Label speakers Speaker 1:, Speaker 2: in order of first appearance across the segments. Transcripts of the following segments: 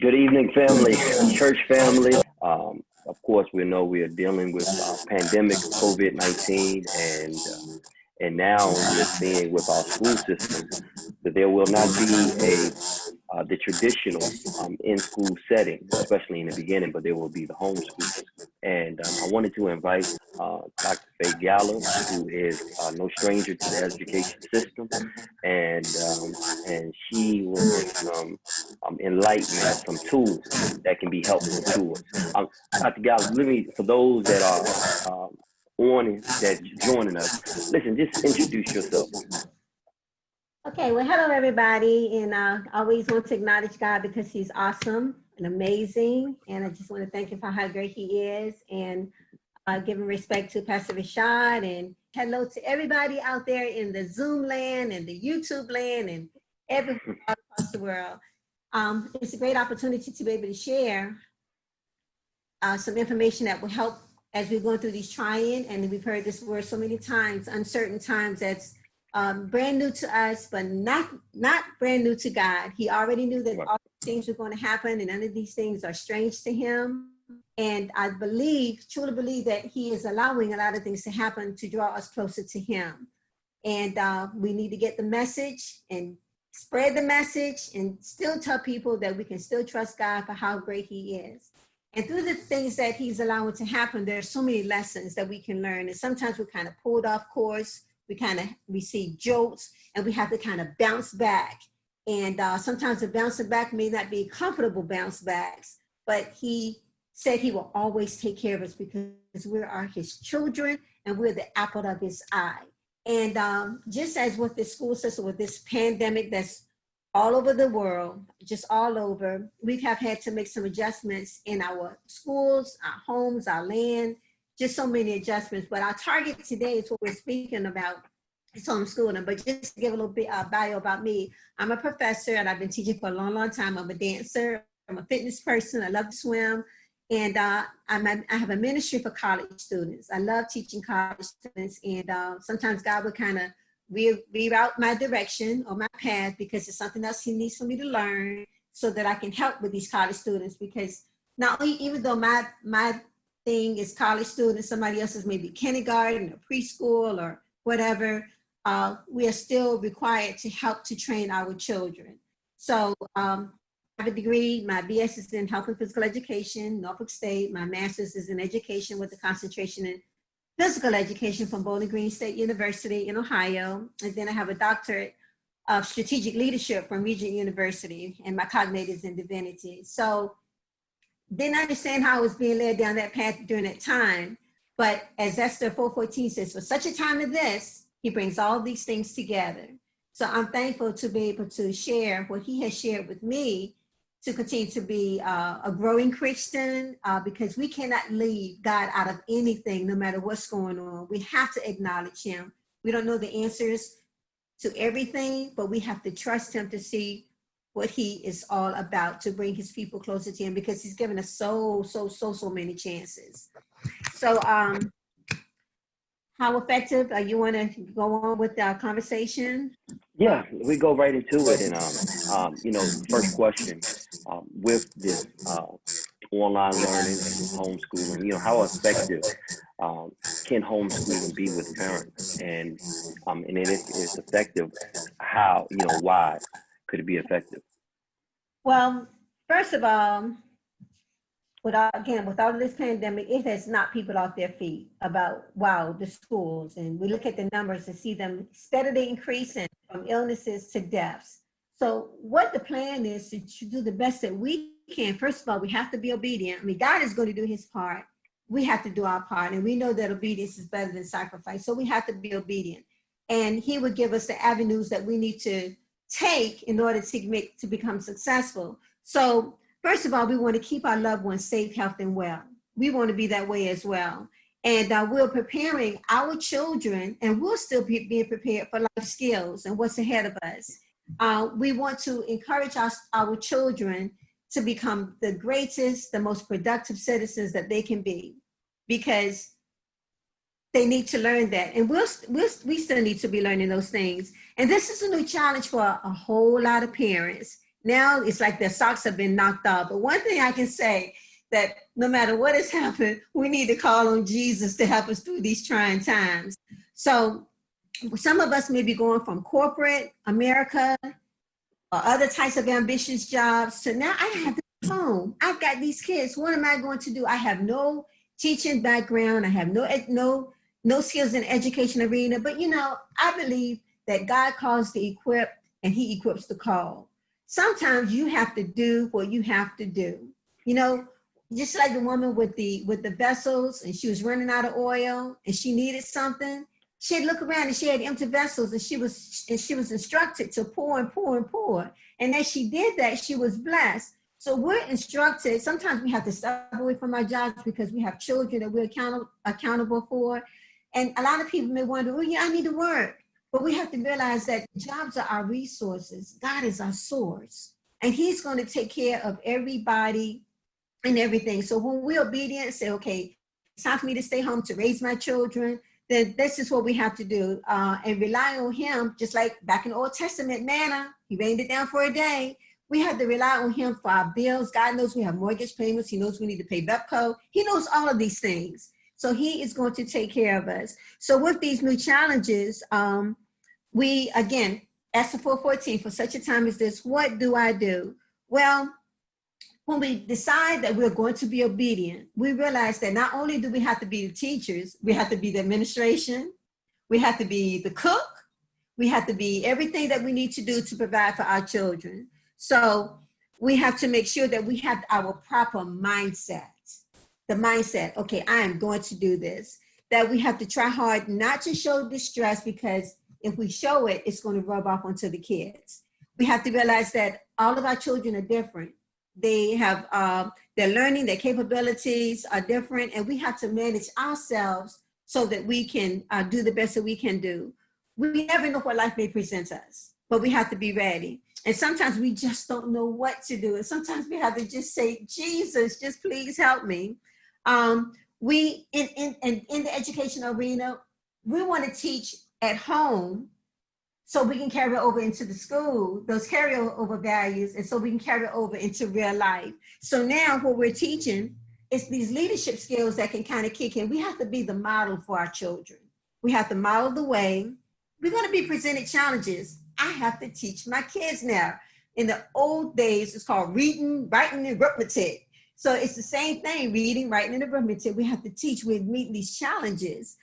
Speaker 1: Good evening, family, church family. Of course, we know we are dealing with pandemic COVID-19, and now we're seeing with our school system that there will not be a the traditional in-school setting, especially in the beginning, but there will be the homeschool. And I wanted to invite Dr. Faye Gallop, who is no stranger to the education system, and um, and she will bring some enlightenment, some tools that can be helpful to us. Dr. Gallop, let me, for those that are that joining us, listen, just introduce yourself.
Speaker 2: Okay, well, hello everybody, and I always want to acknowledge God because He's awesome and amazing, and I just want to thank Him for how great He is, and giving respect to Pastor Rashad, and hello to everybody out there in the Zoom land and the YouTube land and everywhere across the world. It's a great opportunity to be able to share some information that will help as we're going through these trying, and we've heard this word so many times, uncertain times. That's brand new to us, but not brand new to God. He already knew that all these things were going to happen, and none of these things are strange to Him. And I truly believe that He is allowing a lot of things to happen to draw us closer to Him. And we need to get the message and spread the message and still tell people that we can still trust God for how great He is. And through the things that He's allowing to happen, there are so many lessons that we can learn. And sometimes we're kind of pulled off course. We kind of receive jolts, and we have to kind of bounce back. And sometimes the bouncing back may not be comfortable bounce backs, but He said He will always take care of us because we are His children and we're the apple of His eye. And just as with this school system, with this pandemic that's all over the world, just all over, we have had to make some adjustments in our schools, our homes, our land, just so many adjustments. But our target today is what we're speaking about. It's homeschooling. But just to give a little bit bio about me, I'm a professor and I've been teaching for a long, long time. I'm a dancer. I'm a fitness person. I love to swim. And I have a ministry for college students. I love teaching college students. And sometimes God would kind of reroute my direction or my path because it's something else He needs for me to learn so that I can help with these college students. Because not only, even though my thing is college students, somebody else's maybe kindergarten or preschool or whatever, we are still required to help to train our children. So I have a degree. My BS is in health and physical education, Norfolk State. My master's is in education with a concentration in physical education from Bowling Green State University in Ohio. And then I have a doctorate of strategic leadership from Regent University, and my cognate is in divinity. So didn't understand how I was being led down that path during that time. But as Esther 4:14 says, for such a time as this, He brings all these things together. So I'm thankful to be able to share what He has shared with me to continue to be a growing Christian, because we cannot leave God out of anything, no matter what's going on. We have to acknowledge Him. We don't know the answers to everything, but we have to trust Him to see what He is all about, to bring His people closer to Him, because He's given us so many chances. So how effective? You want to go on with our conversation?
Speaker 1: Yeah, we go right into it. And first question, with this online learning and this homeschooling, how effective can homeschooling be with parents? And then if it's effective, how, why could it be effective?
Speaker 2: Well, first of all, with all of this pandemic, it has knocked people off their feet about, the schools. And we look at the numbers and see them steadily increasing from illnesses to deaths. So what the plan is to do the best that we can. First of all, we have to be obedient. I mean, God is going to do His part. We have to do our part. And we know that obedience is better than sacrifice. So we have to be obedient. And He would give us the avenues that we need to take in order to become successful. So first of all, we want to keep our loved ones safe, healthy, and well. We want to be that way as well. And we're preparing our children, and we'll still be being prepared for life skills and what's ahead of us. We want to encourage our children to become the greatest, the most productive citizens that they can be, because they need to learn that. And we still need to be learning those things. And this is a new challenge for a whole lot of parents. Now it's like their socks have been knocked off. But one thing I can say, that no matter what has happened, we need to call on Jesus to help us through these trying times. So some of us may be going from corporate America or other types of ambitious jobs. So now I have this home. I've got these kids. What am I going to do? I have no teaching background. I have no skills in education arena. But I believe that God calls the equipped and he equips the call. Sometimes you have to do what you have to do. Just like the woman with the vessels, and she was running out of oil and she needed something. She'd look around and she had empty vessels, and she was instructed to pour and pour and pour. And as she did that, she was blessed. So we're instructed. Sometimes we have to step away from our jobs because we have children that we're accountable for. And a lot of people may wonder, well, yeah, I need to work. But we have to realize that jobs are our resources. God is our source. And he's going to take care of everybody and everything. So when we're obedient, say, okay, it's time for me to stay home to raise my children, then this is what we have to do, and rely on him. Just like back in the Old Testament, manna, he rained it down for a day. We have to rely on him for our bills. God knows we have mortgage payments. He knows we need to pay BEPCO. He knows all of these things. So he is going to take care of us. So with these new challenges, we, again, Esther 4:14, for such a time as this, what do I do? Well, when we decide that we're going to be obedient, we realize that not only do we have to be the teachers, we have to be the administration, we have to be the cook, we have to be everything that we need to do to provide for our children. So we have to make sure that we have our proper mindset. The mindset, okay, I am going to do this. That we have to try hard not to show distress, because if we show it, it's going to rub off onto the kids. We have to realize that all of our children are different. They have their learning, their capabilities are different, and we have to manage ourselves so that we can do the best that we can do. We never know what life may present us, but we have to be ready. And sometimes we just don't know what to do. And sometimes we have to just say, Jesus, just please help me. We, in the education arena, we want to teach at home so we can carry over into the school, those carryover values, and so we can carry over into real life. So now what we're teaching is these leadership skills that can kind of kick in. We have to be the model for our children. We have to model the way. We're going to be presented challenges. I have to teach my kids now. In the old days, it's called reading, writing, and arithmetic. So it's the same thing, reading, writing, and arithmetic. We have to teach, we meet these challenges.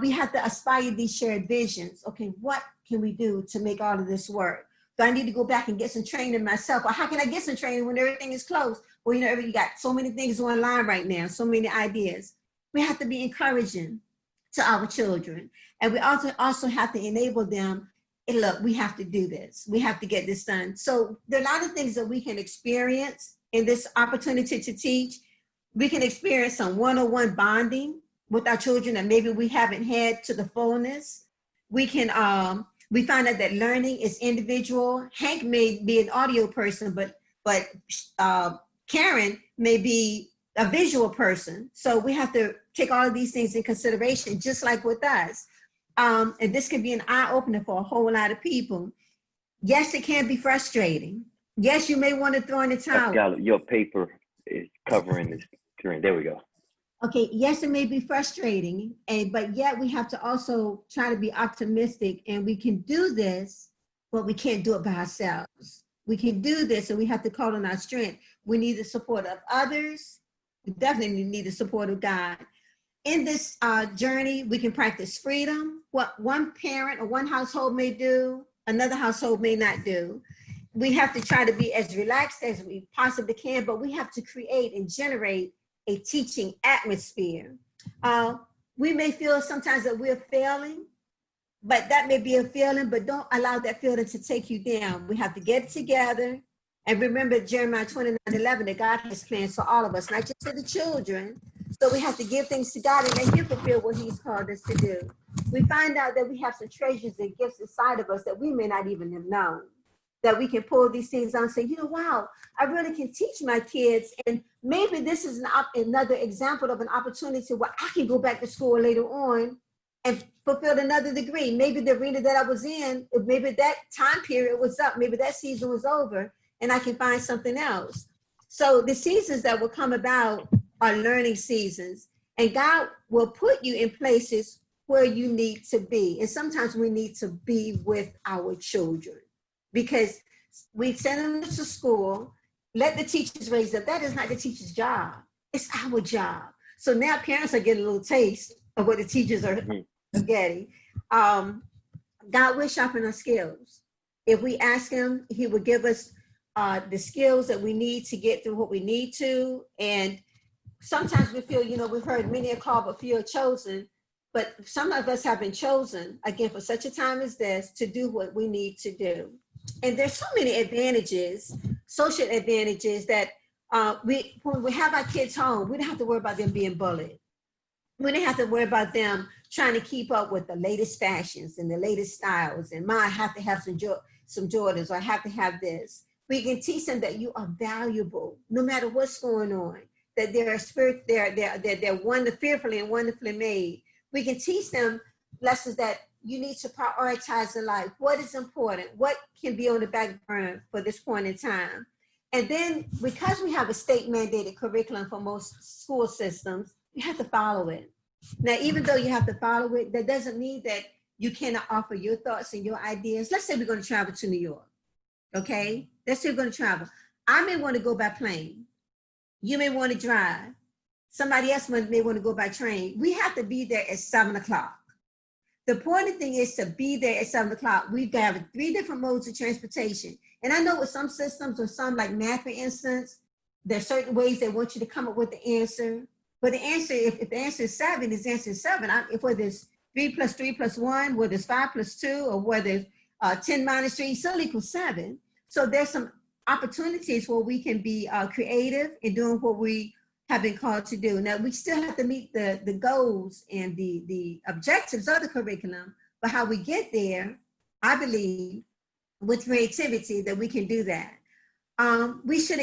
Speaker 2: We have to aspire these shared visions. Okay, what can we do to make all of this work? Do I need to go back and get some training myself? Or how can I get some training when everything is closed? Well, you got so many things online right now, so many ideas. We have to be encouraging to our children. And we also have to enable them, hey, look, we have to do this. We have to get this done. So there are a lot of things that we can experience in this opportunity to teach. We can experience some one-on-one bonding with our children that maybe we haven't had to the fullness. We can, we find out that learning is individual. Hank may be an audio person, but Karen may be a visual person. So we have to take all of these things in consideration, just like with us. And this can be an eye-opener for a whole lot of people. Yes, it can be frustrating. Yes, you may want to throw in the towel.
Speaker 1: Gallop, your paper is covering the screen. There we go.
Speaker 2: Okay, yes, it may be frustrating, but yet we have to also try to be optimistic, and we can do this, but we can't do it by ourselves. We can do this, and we have to call on our strength. We need the support of others. We definitely need the support of God. In this journey, we can practice freedom. What one parent or one household may do, another household may not do. We have to try to be as relaxed as we possibly can, but we have to create and generate a teaching atmosphere. We may feel sometimes that we're failing, but that may be a feeling, but don't allow that feeling to take you down. We have to get together and remember Jeremiah 29:11, that God has plans for all of us, not just for the children. So we have to give things to God and let him fulfill what he's called us to do. We find out that we have some treasures and gifts inside of us that we may not even have known, that we can pull these things on and say, wow, I really can teach my kids. And maybe this is another example of an opportunity where I can go back to school later on and fulfill another degree. Maybe the arena that I was in, maybe that time period was up, maybe that season was over. and I can find something else. So the seasons that will come about are learning seasons, and God will put you in places where you need to be. And sometimes we need to be with our children because we send them to school, let the teachers raise them. That is not the teacher's job. It's our job. So now parents are getting a little taste of what the teachers are getting. God will sharpen our skills. If we ask him, he will give us the skills that we need to get through what we need to. And sometimes we feel, we've heard many are called, but few are chosen. But some of us have been chosen, again, for such a time as this, to do what we need to do. And there's so many advantages, social advantages, that when we have our kids home, we don't have to worry about them being bullied. We don't have to worry about them trying to keep up with the latest fashions and the latest styles. And I have to have some Jordans, or I have to have this. We can teach them that you are valuable, no matter what's going on. That they're fearfully and wonderfully made. We can teach them lessons that you need to prioritize in life. What is important? What can be on the back burner for this point in time? And then because we have a state mandated curriculum for most school systems, you have to follow it. Now, even though you have to follow it, that doesn't mean that you cannot offer your thoughts and your ideas. Let's say we're going to travel to New York, okay? Let's say we're going to travel. I may want to go by plane. You may want to drive. Somebody else may want to go by train. We have to be there at 7 o'clock. The important thing is to be there at 7 o'clock. We've got 3 different modes of transportation. And I know with some systems, or some like math, for instance, there's certain ways they want you to come up with the answer. But the answer, if the answer is 7, is answer 7. If whether it's 3 plus 3 plus 1, whether it's 5 plus 2, or whether it's 10 minus 3 still equals 7. So there's some opportunities where we can be creative in doing what we have been called to do. Now, we still have to meet the goals and the objectives of the curriculum, but how we get there, I believe, with creativity, that we can do that. We should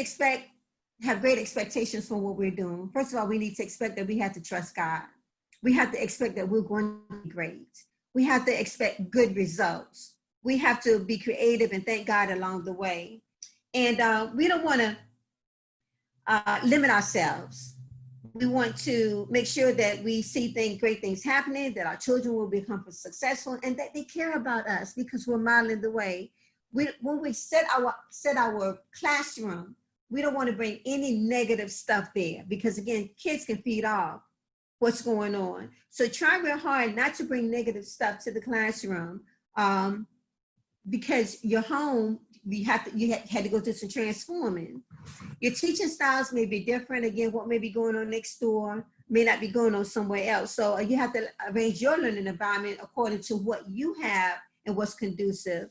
Speaker 2: have great expectations for what we're doing. First of all, we need to expect that we have to trust God. We have to expect that we're going to be great. We have to expect good results. We have to be creative and thank God along the way. And we don't want to limit ourselves. We want to make sure that we see great things happening, that our children will become successful, and that they care about us because we're modeling the way. When we set our classroom, we don't want to bring any negative stuff there because, again, kids can feed off what's going on. So try real hard not to bring negative stuff to the classroom because your home, you had to go through some transforming. Your teaching styles may be different. Again, what may be going on next door may not be going on somewhere else. So you have to arrange your learning environment according to what you have and what's conducive.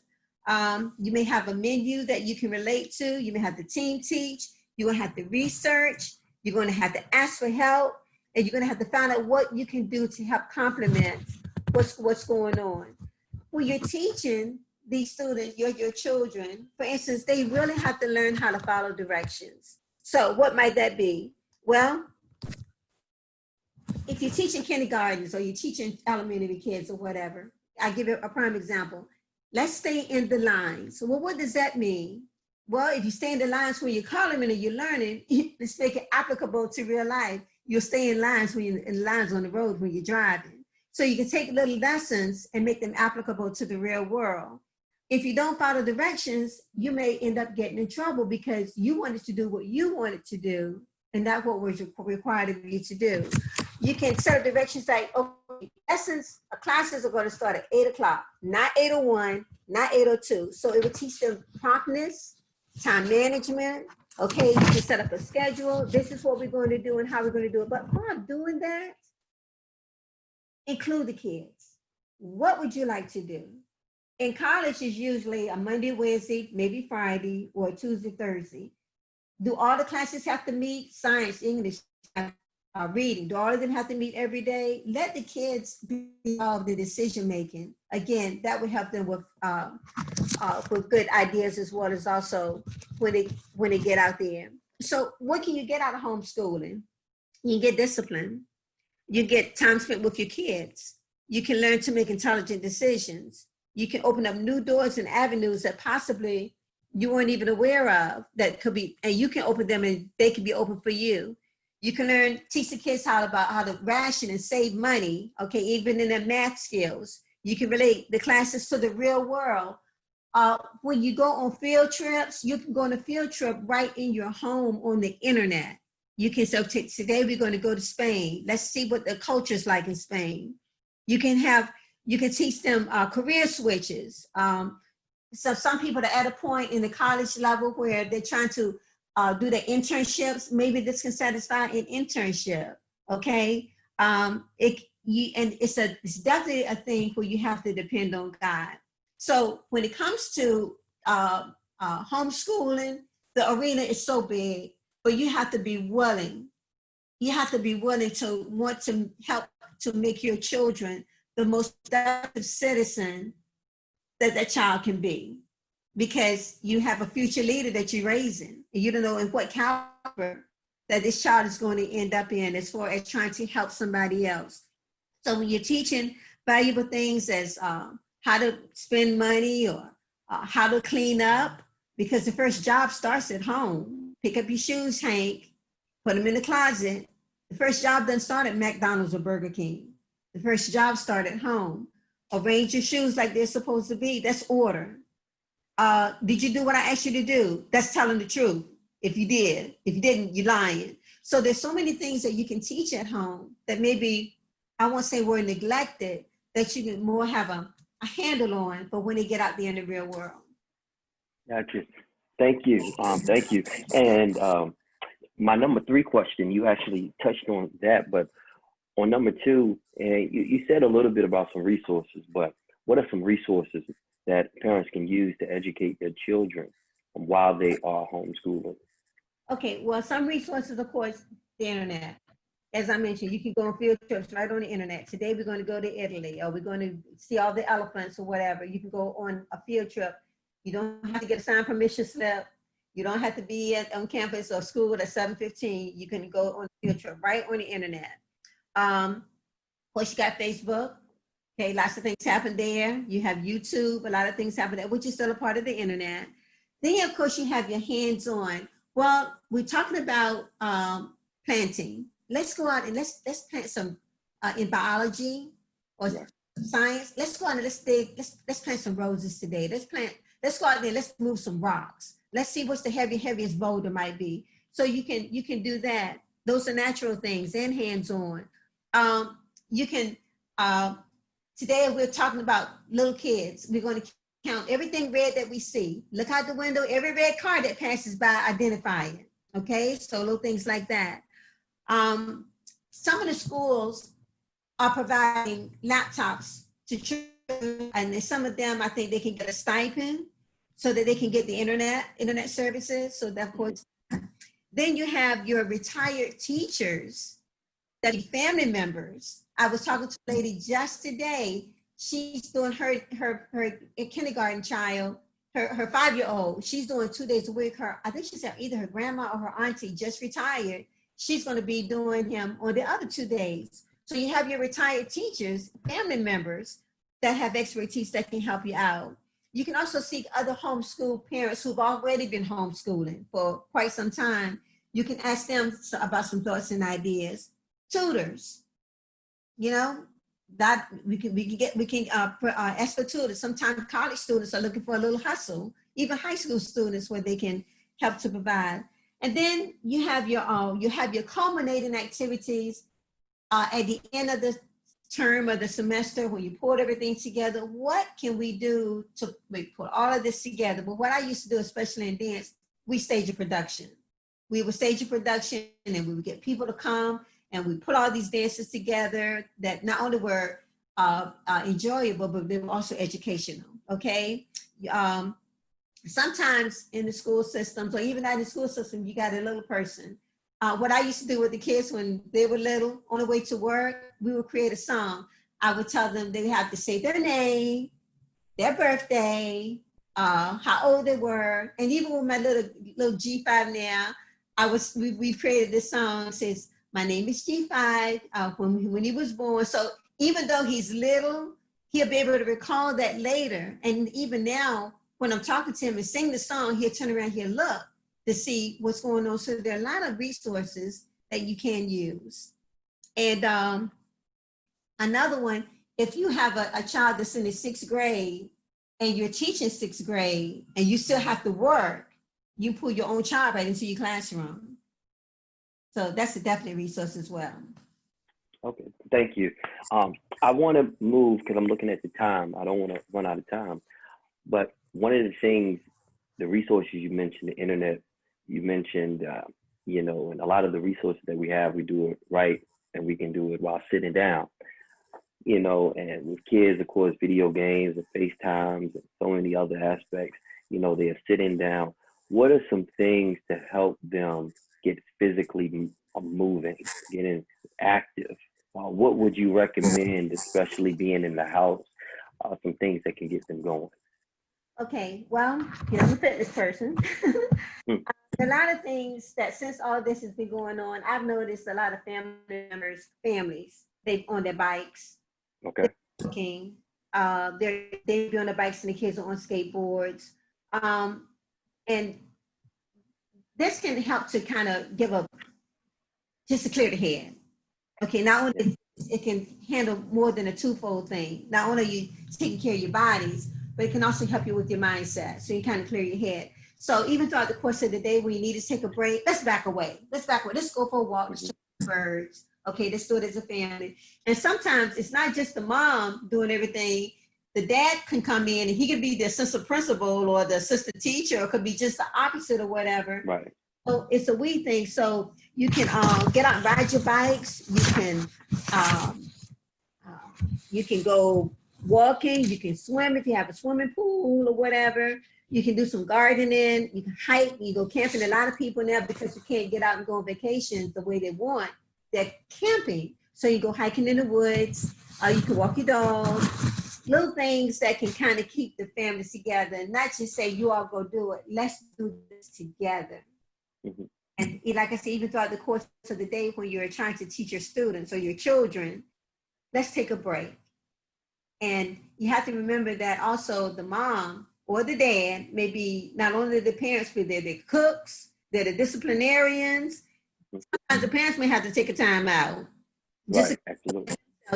Speaker 2: You may have a menu that you can relate to. You may have the team teach. You're going to have to research. You're going to have to ask for help. And you're going to have to find out what you can do to help complement what's going on. When you're teaching these students, your children, for instance, they really have to learn how to follow directions. So what might that be? Well, if you're teaching kindergartens or you're teaching elementary kids or whatever, I'll give you a prime example. Let's stay in the lines. So what does that mean? Well, if you stay in the lines when you're calling and you're learning, let's make it applicable to real life. You'll stay in lines when you're in lines on the road when you're driving. So you can take little lessons and make them applicable to the real world. If you don't follow directions, you may end up getting in trouble because you wanted to do what you wanted to do and not what was required of you to do. You can set directions like, okay, lessons, classes are going to start at 8 o'clock, not 8:01, not 8:02. So it will teach them promptness, time management. Okay, you can set up a schedule. This is what we're going to do and how we're going to do it. But while doing that, include the kids. What would you like to do? In college, is usually a Monday, Wednesday, maybe Friday, or Tuesday, Thursday. Do all the classes have to meet? Science, English, reading. Do all of them have to meet every day? Let the kids be involved in decision making. Again, that would help them with good ideas as well as also when they get out there. So what can you get out of homeschooling? You get discipline. You get time spent with your kids. You can learn to make intelligent decisions. You can open up new doors and avenues that possibly you weren't even aware of that could be, and you can open them and they can be open for you. You can teach the kids how to ration and save money, okay, even in their math skills. You can relate the classes to the real world. When you go on field trips, you can go on a field trip right in your home on the internet. You can say, today we're going to go to Spain. Let's see what the culture is like in Spain. You can teach them career switches. So some people are at a point in the college level where they're trying to do the internships. Maybe this can satisfy an internship, okay? It's definitely a thing where you have to depend on God. So when it comes to homeschooling, the arena is so big, but you have to be willing. You have to be willing to want to help to make your children the most productive citizen that child can be, because you have a future leader that you're raising, and you don't know in what caliber that this child is going to end up in as far as trying to help somebody else. So when you're teaching valuable things as how to spend money or how to clean up, because the first job starts at home. Pick up your shoes, Hank, put them in the closet. The first job doesn't start at McDonald's or Burger King. The first job starts at home. Arrange your shoes like they're supposed to be. That's order. Did you do what I asked you to do? That's telling the truth. If you did. If you didn't, you're lying. So there's so many things that you can teach at home that maybe, I won't say were neglected, that you can more have a handle on for when they get out there in the real world.
Speaker 1: Gotcha. Thank you. Thank you. And my number 3 question, you actually touched on that, but on number 2, and you said a little bit about some resources, but what are some resources that parents can use to educate their children while they are homeschooling?
Speaker 2: Okay, well, some resources, of course, the internet. As I mentioned, you can go on field trips right on the internet. Today we're going to go to Italy, or we're going to see all the elephants or whatever. You can go on a field trip. You don't have to get a signed permission slip. You don't have to be on campus or school at 7:15. You can go on a field trip right on the internet. Of course, you got Facebook. Okay, lots of things happen there. You have YouTube, a lot of things happen there, which is still a part of the internet. Then, of course, you have your hands-on. Well, we're talking about planting. Let's go out and let's plant some in biology or science. Let's go out and let's plant some roses today. Let's go out there, let's move some rocks. Let's see what's the heaviest boulder might be. So you can do that. Those are natural things and hands-on. You can, today we're talking about little kids. We're going to count everything red that we see. Look out the window, every red car that passes by, identify it. Okay, so little things like that. Some of the schools are providing laptops to children, and some of them, I think they can get a stipend so that they can get the internet services. So that, of course, then you have your retired teachers that be family members. I was talking to a lady just today. She's doing her kindergarten child, her 5-year-old. She's doing 2 days a week. I think she said either her grandma or her auntie just retired. She's going to be doing him on the other 2 days. So you have your retired teachers, family members that have expertise that can help you out. You can also seek other homeschool parents who've already been homeschooling for quite some time. You can ask them about some thoughts and ideas. Tutors, you know, that we can ask for tutors. Sometimes college students are looking for a little hustle, even high school students, where they can help to provide. And then you have your culminating activities at the end of the term or the semester, when you put everything together. What can we do to put all of this together? But what I used to do, especially in dance, we stage a production. We would stage a production, and we would get people to come, and we put all these dances together that not only were enjoyable, but they were also educational. Okay. Sometimes in the school systems, or even not in the school system, you got a little person. What I used to do with the kids when they were little, on the way to work, we would create a song. I would tell them they have to say their name, their birthday, how old they were. And even with my little G5 now, we created this song that says, my name is G5, when he was born. So even though he's little, he'll be able to recall that later. And even now, when I'm talking to him and sing the song, he'll turn around, he'll look to see what's going on. So there are a lot of resources that you can use. And another one, if you have a child that's in the 6th grade and you're teaching 6th grade and you still have to work, you pull your own child right into your classroom. So that's a definite resource as well.
Speaker 1: Okay, thank you. I want to move because I'm looking at the time. I don't want to run out of time. But one of the things, the resources you mentioned, the internet, you mentioned, you know, and a lot of the resources that we have, we do it right, and we can do it while sitting down. You know, and with kids, of course, video games and FaceTimes and so many other aspects, you know, they're sitting down. What are some things to help them get physically moving, getting active? What would you recommend, especially being in the house, some things that can get them going?
Speaker 2: Okay, well, you know, I'm a fitness person. A lot of things that since all this has been going on, I've noticed a lot of family members, families, they on their bikes.
Speaker 1: Okay.
Speaker 2: Walking, they be on their bikes and the kids are on skateboards. And this can help to kind of just to clear the head. Okay, not only it can handle more than a twofold thing. Not only are you taking care of your bodies, but it can also help you with your mindset. So you kind of clear your head. So even throughout the course of the day when you need to take a break, let's back away. Let's go for a walk, let's check the birds. Okay, let's do it as a family. And sometimes it's not just the mom doing everything. The dad can come in and he could be the assistant principal or the assistant teacher, or it could be just the opposite or whatever.
Speaker 1: Right.
Speaker 2: So it's a we thing. So you can get out and ride your bikes. You can go walking. You can swim if you have a swimming pool or whatever. You can do some gardening. You can hike. You go camping. A lot of people now, because you can't get out and go on vacations the way they want, they're camping. So you go hiking in the woods. You can walk your dog. Little things that can kind of keep the family together, and not just say you all go do it. Let's do this together. And like I said, even throughout the course of the day when you're trying to teach your students or your children, let's take a break. And you have to remember that also the mom or the dad, maybe not only the parents, but they're the cooks, they're the disciplinarians. Sometimes the parents may have to take a time out just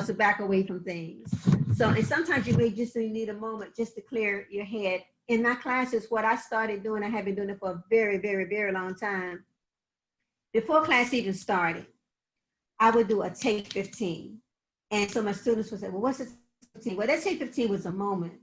Speaker 2: to back away from things. So, and sometimes you may just need a moment just to clear your head. In my classes, what I started doing, I have been doing it for a very, very, very long time. Before class even started, I would do a take 15. And so my students would say, well, what's a take 15? Well, that take 15 was a moment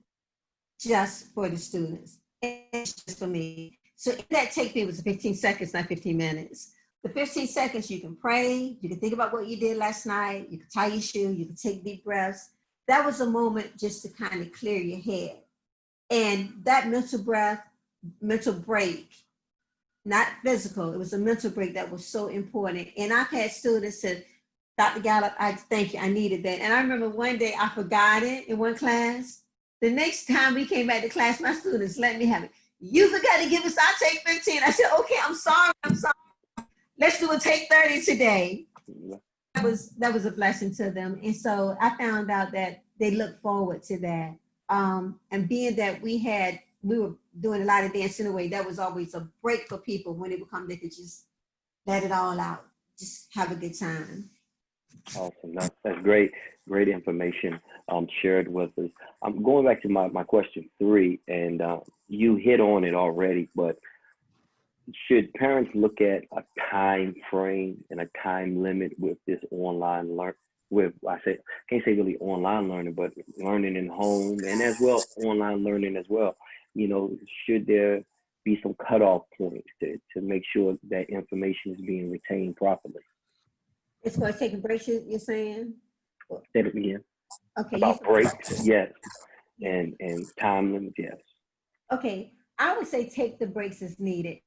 Speaker 2: just for the students. It's just for me. So that take me was 15 seconds, not 15 minutes. The 15 seconds, you can pray, you can think about what you did last night, you can tie your shoe, you can take deep breaths. That was a moment just to kind of clear your head. And that mental break, not physical, it was a mental break that was so important. And I've had students say, Dr. Gallop, I thank you, I needed that. And I remember one day I forgot it in one class. The next time we came back to class, my students let me have it. You forgot to give us our take 15. I said, okay, I'm sorry. Let's do a take 30 today. That was a blessing to them. And so I found out that they look forward to that. And being that we were doing a lot of dancing away, that was always a break for people when they would come, they could just let it all out, just have a good time.
Speaker 1: Awesome. That's great information shared with us. I'm going back to my question 3, and you hit on it already, but should parents look at a time frame and a time limit with this online can't say really online learning, but learning in home and as well online learning as well. You know, should there be some cutoff points to make sure that information is being retained properly?
Speaker 2: As far as taking breaks, you're saying?
Speaker 1: Say it again.
Speaker 2: Okay.
Speaker 1: About breaks, yes. And time limits, yes.
Speaker 2: Okay, I would say take the breaks as needed.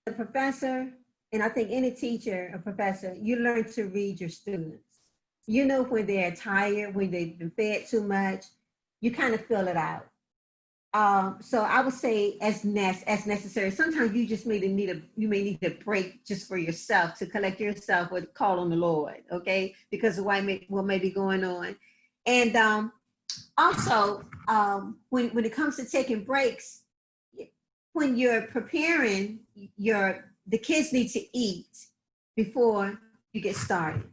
Speaker 2: The professor, and I think any teacher or professor, you learn to read your students. You know when they're tired, when they've been fed too much, you kind of feel it out. So I would say as necessary. Sometimes you just may need a break just for yourself to collect yourself or call on the Lord, okay? Because of what may be going on. And also, when it comes to taking breaks, when you're preparing the kids need to eat before you get started.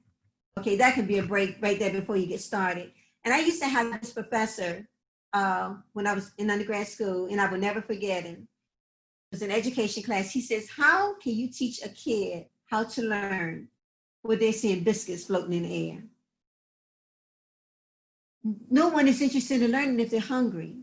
Speaker 2: Okay, that can be a break right there before you get started. And I used to have this professor when I was in undergrad school, and I will never forget him. It was an education class. He says, how can you teach a kid how to learn when they're seeing biscuits floating in the air? No one is interested in learning if they're hungry.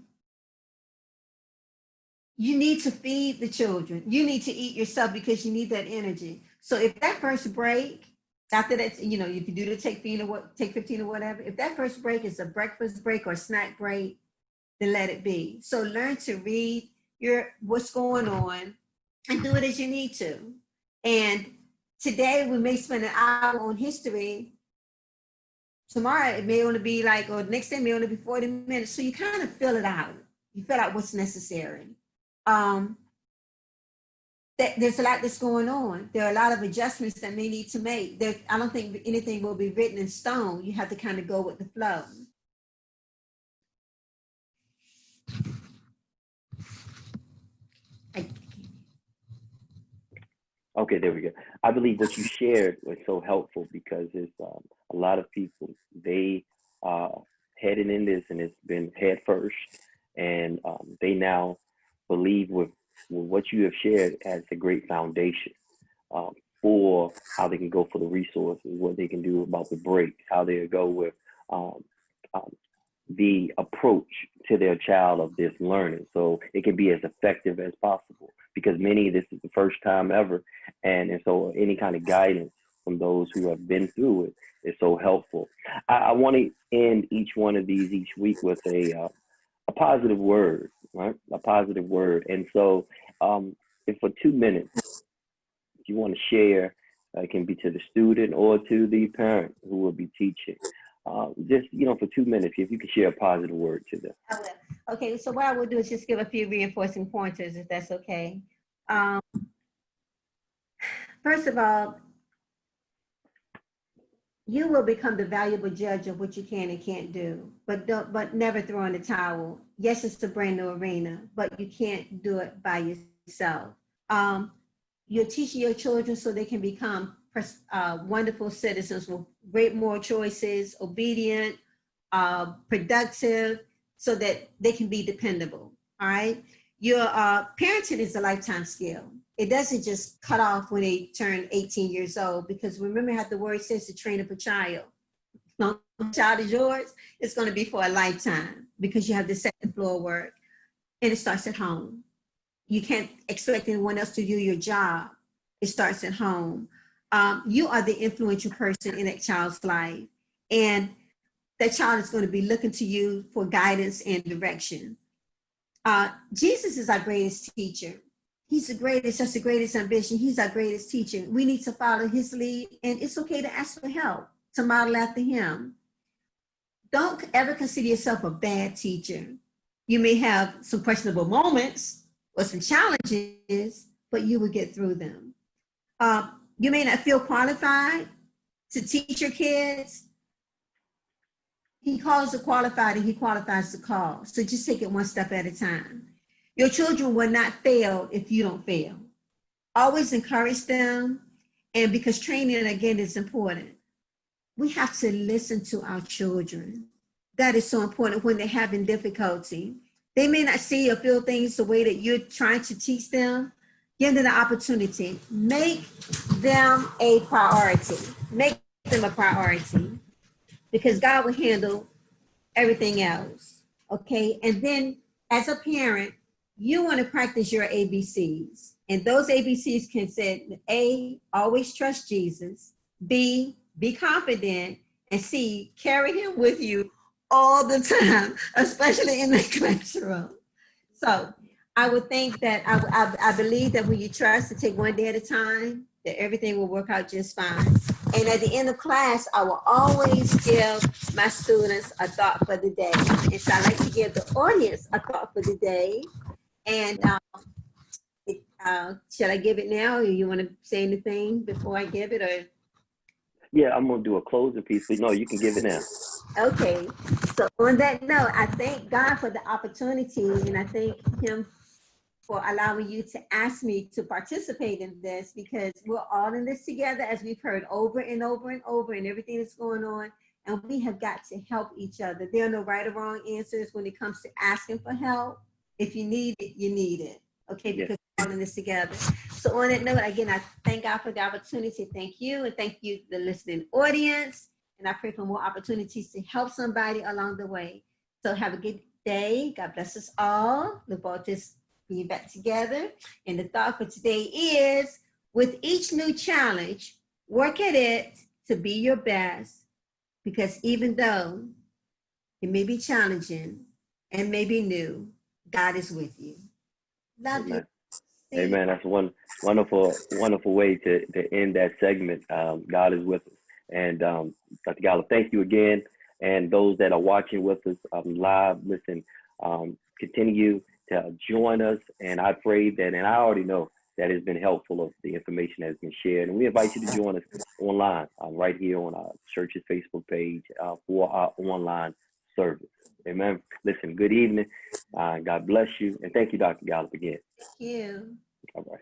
Speaker 2: You need to feed the children. You need to eat yourself because you need that energy. So if that first break, after that, you know, if you do the take 15 or whatever, if that first break is a breakfast break or snack break, then let it be. So learn to read what's going on and do it as you need to. And today we may spend an hour on history. Tomorrow it may only be or next day may only be 40 minutes. So you kind of fill it out. You fill out what's necessary. There's a lot that's going on. There are a lot of adjustments that may need to make. I don't think anything will be written in stone. You have to kind of go with the flow.
Speaker 1: Okay, there we go. I believe what you shared was so helpful because it's a lot of people, they headed in this and it's been head first, and they now believe with what you have shared as a great foundation for how they can go for the resources, what they can do about the breaks, how they go with the approach to their child of this learning, so it can be as effective as possible, because many, this is the first time ever, and so any kind of guidance from those who have been through it is so helpful. I want to end each one of these each week with a positive word, right? A positive word. And so if for 2 minutes you want to share, it can be to the student or to the parent who will be teaching. Just, for 2 minutes, if you can share a positive word to them.
Speaker 2: I will. Okay, so what I will do is just give a few reinforcing pointers, if that's okay. First of all, you will become the valuable judge of what you can and can't do, but never throw in the towel. Yes, it's a brand new arena, but you can't do it by yourself. You're teaching your children so they can become wonderful citizens with great moral choices, obedient, productive, so that they can be dependable. All right. Your parenting is a lifetime skill. It doesn't just cut off when they turn 18 years old, because remember how the word says to train up a child. No child is yours, it's going to be for a lifetime, because you have the second floor work, and it starts at home. You can't expect anyone else to do your job. It starts at home. You are the influential person in that child's life, and that child is going to be looking to you for guidance and direction. Jesus is our greatest teacher. He's the greatest, that's the greatest ambition. He's our greatest teacher. We need to follow his lead, and it's okay to ask for help, to model after him. Don't ever consider yourself a bad teacher. You may have some questionable moments or some challenges, but you will get through them. You may not feel qualified to teach your kids. He calls the qualified and he qualifies the call. So just take it one step at a time. Your children will not fail if you don't fail. Always encourage them. And because training, again, is important, we have to listen to our children. That is so important when they're having difficulty. They may not see or feel things the way that you're trying to teach them. Give them the opportunity. Make them a priority. Make them a priority, because God will handle everything else. Okay. And then as a parent, you want to practice your ABCs. And those ABCs can say, A, always trust Jesus. B, be confident. And C, carry him with you all the time, especially in the classroom. So I would think that I believe that when you trust to take one day at a time, that everything will work out just fine. And at the end of class, I will always give my students a thought for the day. And so I like to give the audience a thought for the day. And should I give it now, or you want to say anything before I give it? Or
Speaker 1: Yeah, I'm gonna do a closing piece, but no, you can give it now.
Speaker 2: okay. So on that note, I thank God for the opportunity, and I thank him for allowing you to ask me to participate in this, because we're all in this together, as we've heard over and over and over, and everything that's going on. And we have got to help each other. There are no right or wrong answers when it comes to asking for help. If you need it, you need it. Okay, because we're all in this together. So on that note, again, I thank God for the opportunity. Thank you, and thank you, the listening audience. And I pray for more opportunities to help somebody along the way. So have a good day. God bless us all. Look forward to being back together. And the thought for today is, with each new challenge, work at it to be your best, because even though it may be challenging and may be new, God is with you. Love
Speaker 1: Amen.
Speaker 2: you.
Speaker 1: Amen. That's one wonderful way to end that segment. God is with us. And Dr. Gallop, thank you again. And those that are watching with us live, listen, continue to join us. And I pray that, and I already know that it's been helpful of the information that has been shared. And we invite you to join us online, right here on our church's Facebook page for our online service. Amen. Listen, good evening. God bless you. And thank you, Dr. Gallop, again.
Speaker 2: Thank you.
Speaker 1: All right.